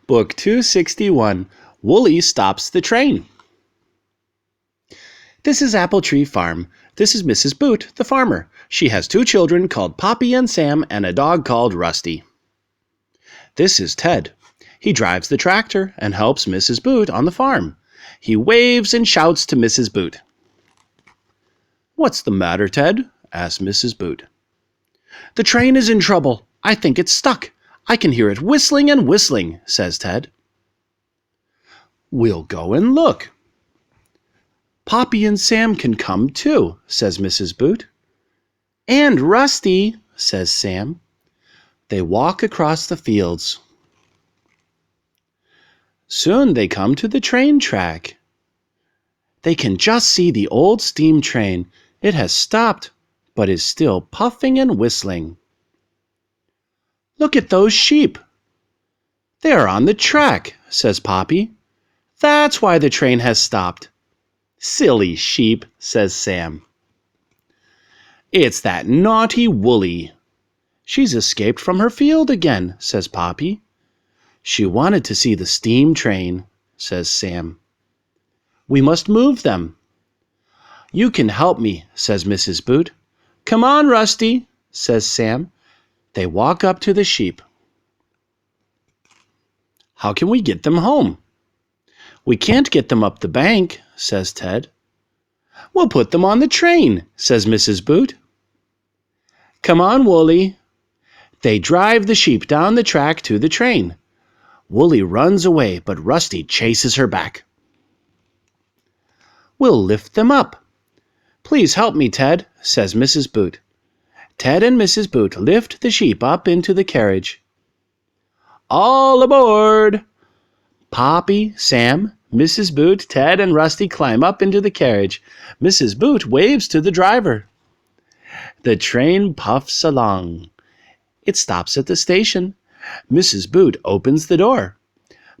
Book 261, Wooly Stops the Train. This is Apple Tree Farm. This is Mrs. Boot, the farmer. She has 2 children called Poppy and Sam and a dog called Rusty. This is Ted. He drives the tractor and helps Mrs. Boot on the farm. He waves and shouts to Mrs. Boot. "What's the matter, Ted?" asked Mrs. Boot. "The train is in trouble. I think it's stuck. I can hear it whistling and whistling," says Ted. "We'll go and look." "Poppy and Sam can come too," says Mrs. Boot. "And Rusty," says Sam. They walk across the fields. Soon they come to the train track. They can just see the old steam train. It has stopped, but is still puffing and whistling. "Look at those sheep." "They are on the track," says Poppy. "That's why the train has stopped." "Silly sheep," says Sam. "It's that naughty Wooly. She's escaped from her field again," says Poppy. "She wanted to see the steam train," says Sam. "We must move them." "You can help me," says Mrs. Boot. "Come on, Rusty," says Sam. They walk up to the sheep. "How can we get them home?" "We can't get them up the bank," says Ted. "We'll put them on the train," says Mrs. Boot. "Come on, Wooly." They drive the sheep down the track to the train. Wooly runs away, but Rusty chases her back. "We'll lift them up." "Please help me, Ted," says Mrs. Boot. Ted and Mrs. Boot lift the sheep up into the carriage. "All aboard!" Poppy, Sam, Mrs. Boot, Ted, and Rusty climb up into the carriage. Mrs. Boot waves to the driver. The train puffs along. It stops at the station. Mrs. Boot opens the door.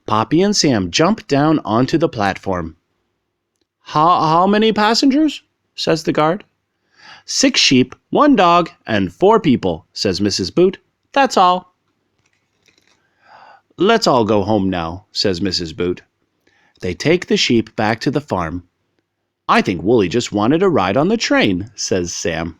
Poppy and Sam jump down onto the platform. How many passengers?" says the guard. 6 sheep, 1 dog, and 4 people," says Mrs. Boot. "That's all." "Let's all go home now," says Mrs. Boot. They take the sheep back to the farm. "I think Wooly just wanted a ride on the train," says Sam.